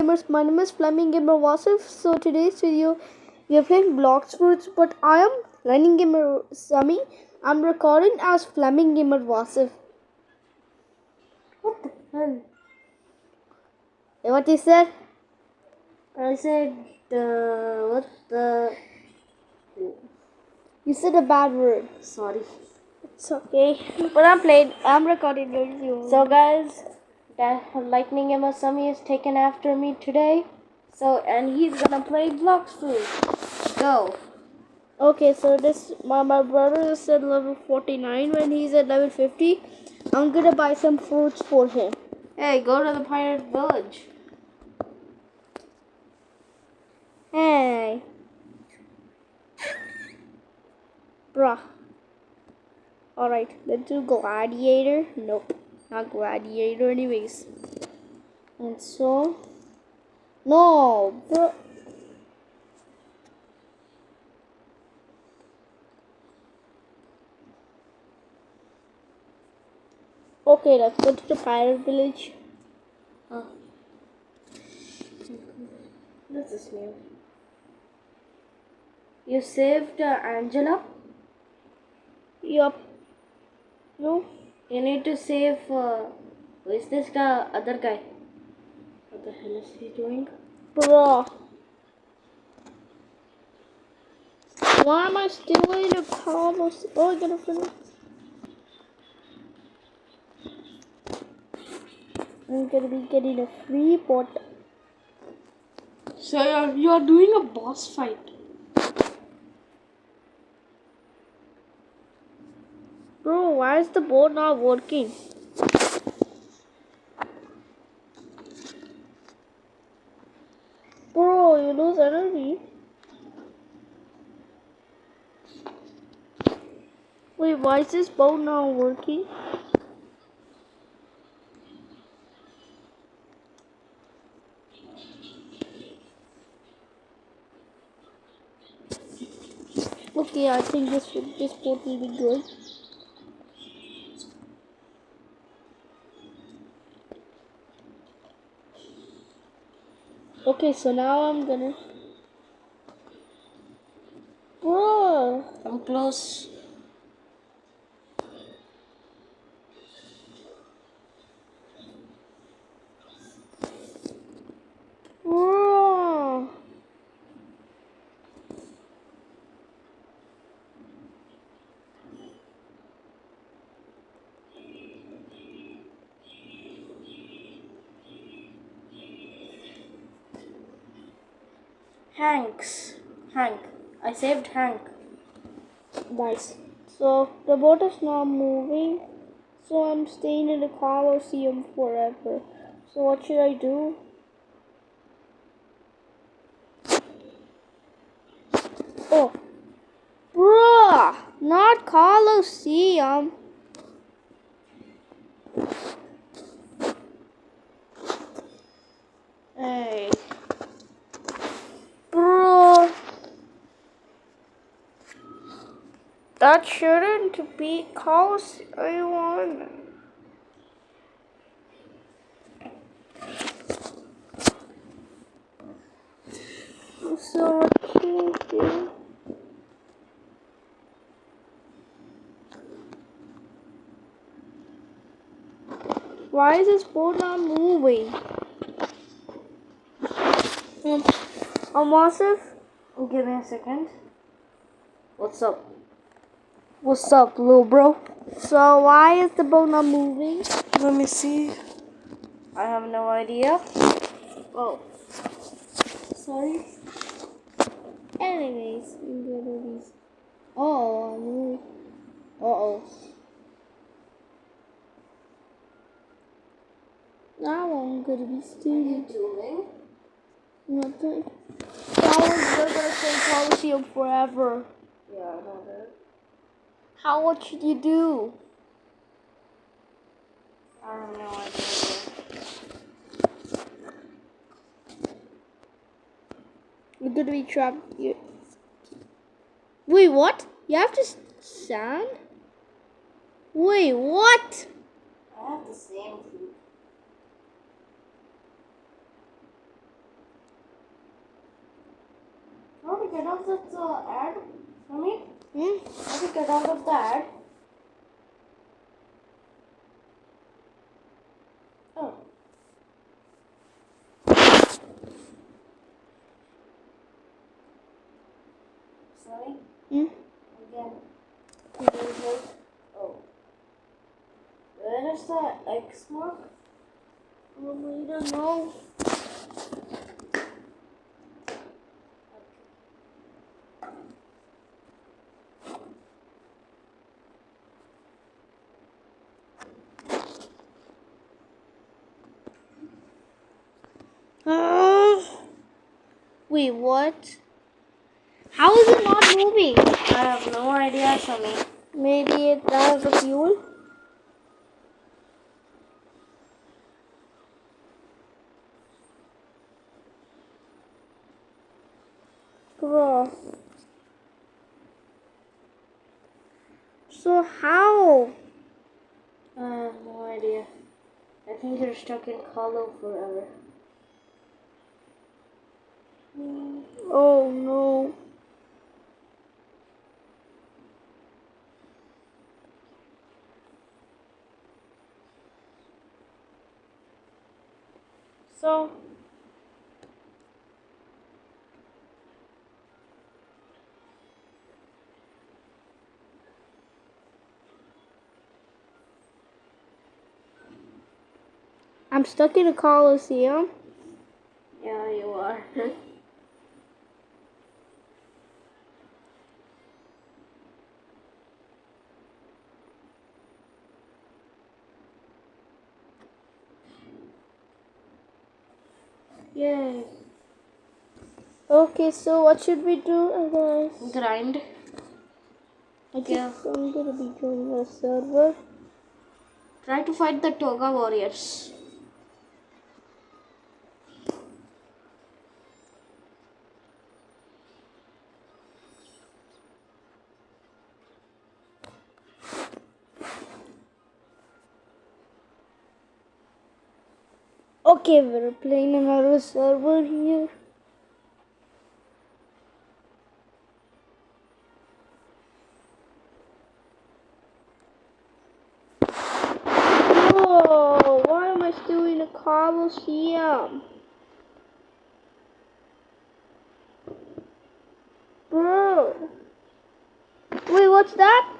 My name is Flaming Gamer Wasif. So today's video we are playing Blox Fruits, but I am Lightning Gamer Sami. I'm recording as Flaming Gamer Wasif. What the hell? What you said? I said, what the... You said a bad word. Sorry. It's okay. But I'm recording video. So guys, that Lightning Emma Sami is taken after me today. So, and he's gonna play Blox Food. Go. Okay, so my brother is at level 49 when he's at level 50. I'm gonna buy some fruits for him. Hey, go to the pirate village. Hey. Bruh. Alright, let's do gladiator. Nope, not gladiator anyways. And so... No, bro. Okay, let's go to the pirate village. This is new. You saved Angela? Yup. No? You need to save, who is this guy, other guy? What the hell is he doing? Bruh. Why am I still in a combo? Oh, I gotta finish. I'm gonna be getting a free pot. So you're doing a boss fight. Bro, why is the boat not working? Bro, you lose energy. Wait, why is this boat not working? Okay, I think this boat will be good. Okay, so now I'm gonna... Bro! I'm close. Bro! Hank. I saved Hank. Nice. So, the boat is not moving. So, I'm staying in the Colosseum forever. So, what should I do? Oh! Bruh! Not Colosseum! Hey. Bro. That shouldn't be Colosseum. So what should I do? Why is this boat not moving? Massive? Give me a second. What's up? What's up, little bro? So why is the boat not moving? Let me see. I have no idea. Oh. Sorry. Anyways, I'm gonna be... Oh, uh-oh. Now I'm gonna be stealing. Doing? Nothing. Now we're gonna stay Colosseum forever. Yeah, I know that. What should you do? I have no idea. We're gonna be trapped here. Wait, what? You have to sand? Wait, what? I have the same food. get off that ad? Sami? Hmm? How to get out of the ad? Oh. Sorry. Hmm? Again. Oh. Where is the X mark? I don't know. Wait, what? How is it not moving? I have no idea, Sami. Maybe it has a fuel? Bro. So how? I have no idea. I think you're stuck in Hollow forever. Oh no. So, I'm stuck in a coliseum. yeah, you are. Yay. Okay, so what should we do, guys? Grind. I guess I'm gonna be joining a server. Try to fight the Toga warriors. Okay, we're playing another server here. Whoa, why am I still in a coliseum? Bro. Wait, what's that?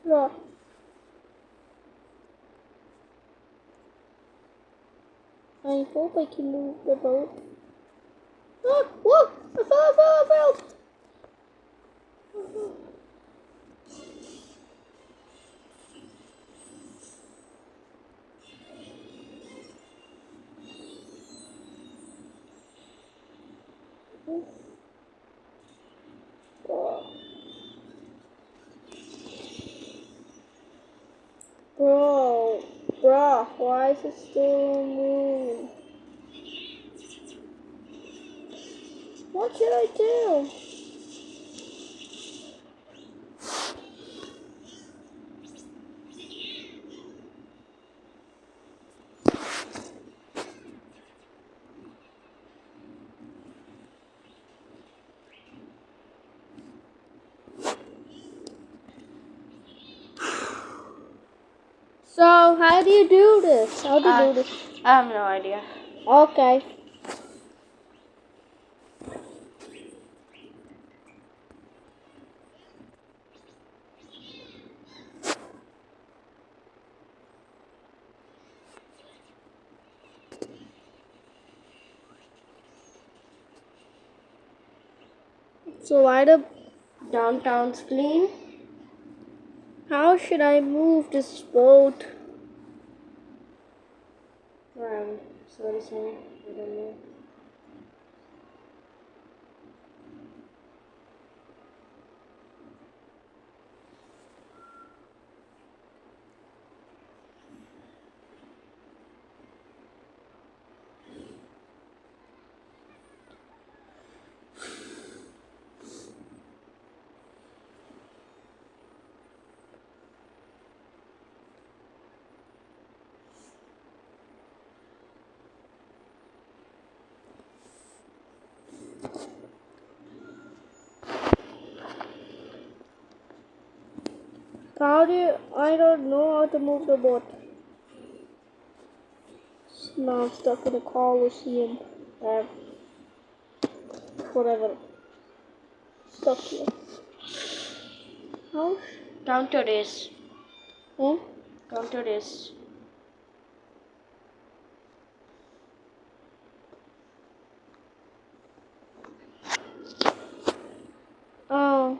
Bro. I hope I can move the boat. Ah, whoa! I fell! Bro, why is it still moving? What should I do? So, how do you do this? How do you do this? I have no idea. Okay. So, why the... Downtown's clean. How should I move this boat? Sorry, Sami. I don't know. How do you, I don't know how to move the boat. Now I'm stuck in a Colosseum. Whatever. Stuck here. How? Counter this. Huh? Counter this. Oh.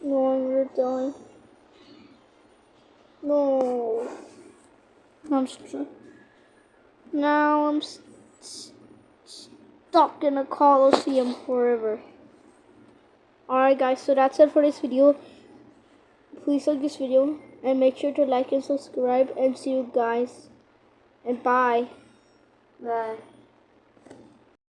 No, I'm gonna die. No. I'm now I'm stuck in a Colosseum forever. Alright guys, so that's it for this video. Please like this video and make sure to like and subscribe and see you guys and bye. Bye.